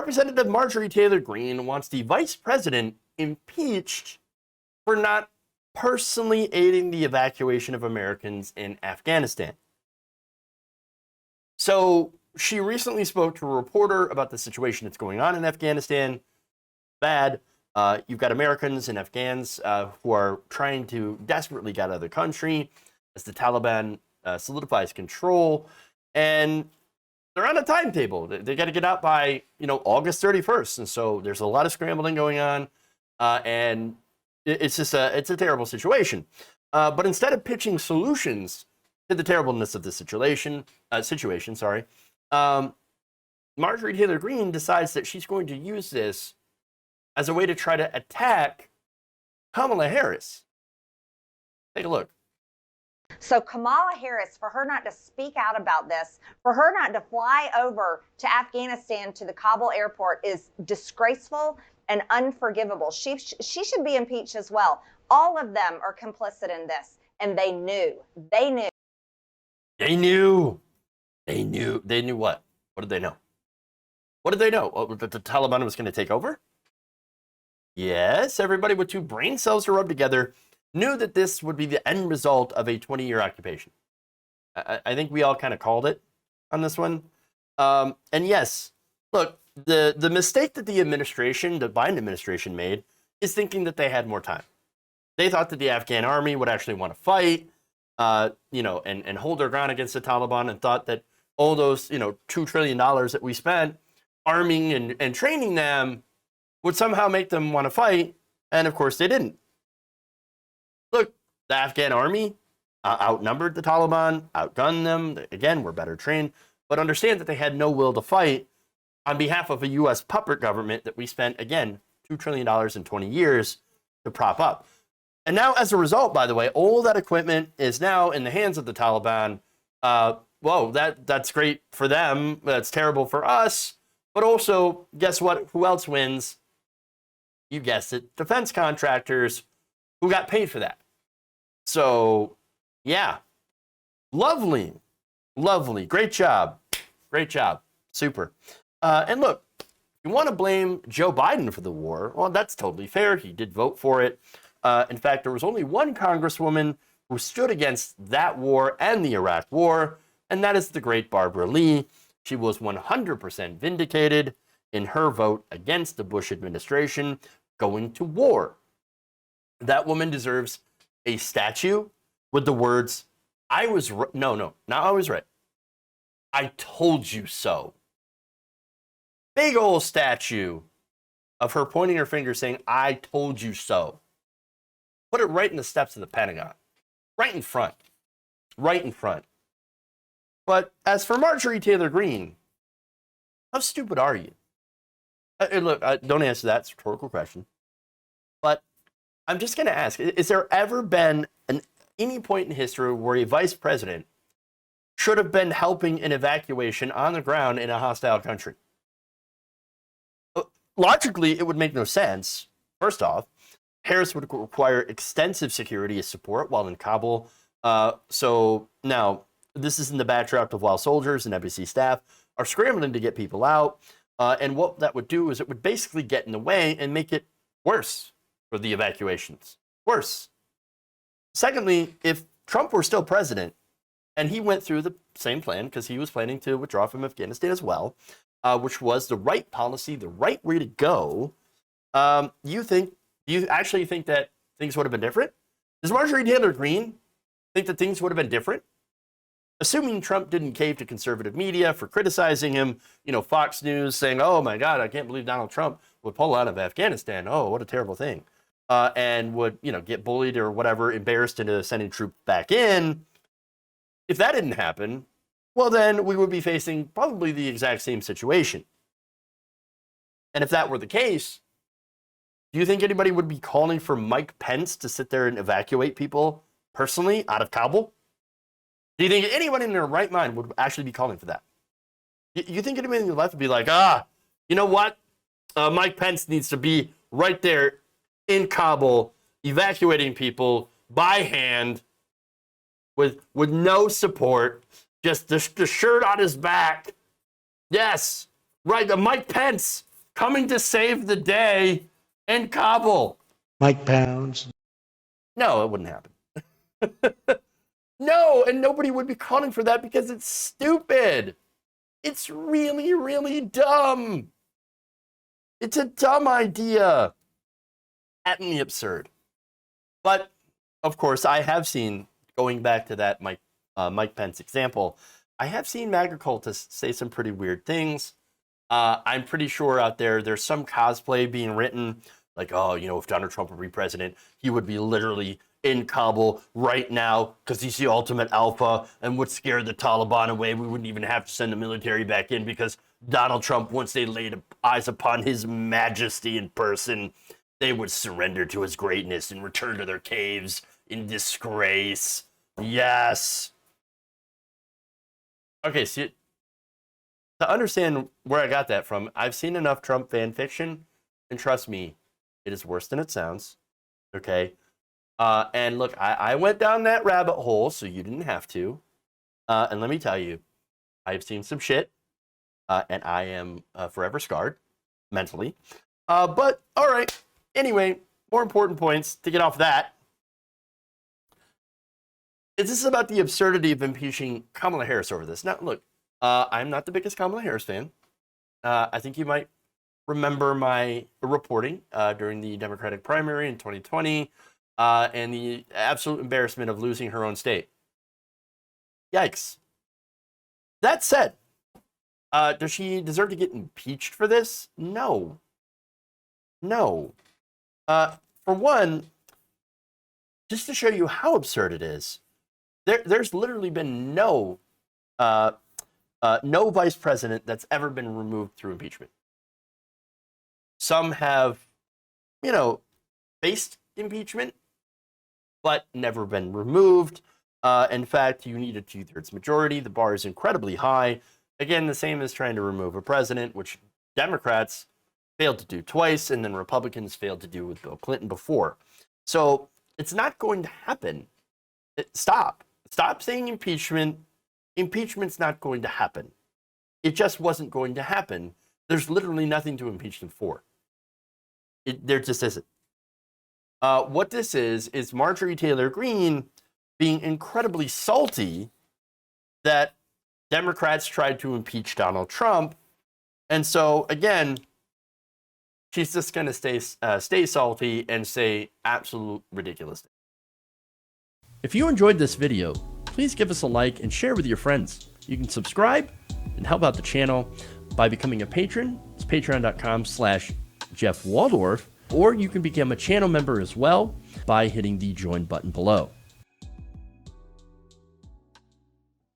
Representative Marjorie Taylor Greene wants the vice president impeached for not personally aiding the evacuation of Americans in Afghanistan. So she recently spoke to a reporter about the situation that's going on in Afghanistan. Bad. You've got Americans and Afghans who are trying to desperately get out of the country as the Taliban solidifies control, and they're on a timetable. They got to get out by August 31st, and so there's a lot of scrambling going on, and it's a terrible situation. But instead of pitching solutions to the terribleness of the situation, Marjorie Taylor Greene decides that she's going to use this as a way to try to attack Kamala Harris. Take a look. So Kamala Harris, for her not to speak out about this, for her not to fly over to Afghanistan to the Kabul airport is disgraceful and unforgivable. She should be impeached as well. All of them are complicit in this, and they knew. They knew. They knew. They knew. They knew what? What did they know? What did they know? Oh, that the Taliban was going to take over? Yes, everybody with two brain cells to rub together knew that this would be the end result of a 20-year occupation. I think we all kind of called it on this one. And yes, look, the mistake that the Biden administration made is thinking that they had more time. They thought that the Afghan army would actually want to fight, and hold their ground against the Taliban, and thought that all those, $2 trillion that we spent arming and training them would somehow make them want to fight. And of course they didn't. Look, the Afghan army outnumbered the Taliban, outgunned them. Again, were better trained, but understand that they had no will to fight on behalf of a U.S. puppet government that we spent, again, $2 trillion in 20 years to prop up. And now, as a result, by the way, all that equipment is now in the hands of the Taliban. That's great for them. That's terrible for us. But also, guess what? Who else wins? You guessed it. Defense contractors who got paid for that. So, yeah. Lovely. Great job. Super. And look, if you want to blame Joe Biden for the war, well, that's totally fair. He did vote for it. In fact, there was only one congresswoman who stood against that war and the Iraq war, and that is the great Barbara Lee. She was 100% vindicated in her vote against the Bush administration going to war. That woman deserves a statue with the words, I was right. No, not I was right. I told you so. Big old statue of her pointing her finger saying, I told you so. Put it right in the steps of the Pentagon. Right in front. But as for Marjorie Taylor Greene, how stupid are you? Look, don't answer that. It's a rhetorical question. But I'm just going to ask, is there ever been any point in history where a vice president should have been helping an evacuation on the ground in a hostile country? Logically, it would make no sense. First off, Harris would require extensive security support while in Kabul. So now, this is in the backdrop of while soldiers and embassy staff are scrambling to get people out. And what that would do is it would basically get in the way and make it worse for the evacuations. Worse. Secondly, if Trump were still president and he went through the same plan, because he was planning to withdraw from Afghanistan as well, which was the right policy, the right way to go, do you actually think that things would have been different? Does Marjorie Taylor Greene think that things would have been different? Assuming Trump didn't cave to conservative media for criticizing him, Fox News saying, oh my God, I can't believe Donald Trump would pull out of Afghanistan. Oh, what a terrible thing. And would, get bullied or whatever, embarrassed into sending troops back in. If that didn't happen, well, then we would be facing probably the exact same situation. And if that were the case, do you think anybody would be calling for Mike Pence to sit there and evacuate people personally out of Kabul? Do you think anyone in their right mind would actually be calling for that? You think anybody in your life would be like, you know what? Mike Pence needs to be right there in Kabul, evacuating people by hand with no support, just the shirt on his back. Yes, right, Mike Pence coming to save the day in Kabul. Mike Pounds. No, it wouldn't happen. No, and nobody would be calling for that because it's stupid. It's really, really dumb. It's a dumb idea. Patently absurd. But, of course, I have seen, going back to that Mike Pence example, I have seen MAGA cultists say some pretty weird things. I'm pretty sure out there's some cosplay being written, like, oh, you know, if Donald Trump would be president, he would be literally in Kabul right now because he's the ultimate alpha and would scare the Taliban away. We wouldn't even have to send the military back in because Donald Trump, once they laid eyes upon his majesty in person, they would surrender to his greatness and return to their caves in disgrace. Yes. Okay, see, to understand where I got that from, I've seen enough Trump fan fiction, and trust me, it is worse than it sounds. Okay? And look, I went down that rabbit hole, so you didn't have to. And let me tell you, I've seen some shit, and I am forever scarred, mentally. But, all right. Anyway, more important points to get off that. This is about the absurdity of impeaching Kamala Harris over this. Now, look, I'm not the biggest Kamala Harris fan. I think you might remember my reporting during the Democratic primary in 2020 and the absolute embarrassment of losing her own state. Yikes. That said, does she deserve to get impeached for this? No. No. For one, just to show you how absurd it is, there's literally been no vice president that's ever been removed through impeachment. Some have, faced impeachment, but never been removed. In fact, you need a 2/3 majority. The bar is incredibly high. Again, the same as trying to remove a president, which Democrats failed to do twice, and then Republicans failed to do with Bill Clinton before. So it's not going to happen. Stop saying impeachment. Impeachment's not going to happen. It just wasn't going to happen. There's literally nothing to impeach them for. There just isn't. What this is Marjorie Taylor Greene being incredibly salty that Democrats tried to impeach Donald Trump. And so, again, she's just going to stay salty and say absolute ridiculous things. If you enjoyed this video, please give us a like and share with your friends. You can subscribe and help out the channel by becoming a patron. It's patreon.com/Jeff Waldorf, or you can become a channel member as well by hitting the join button below.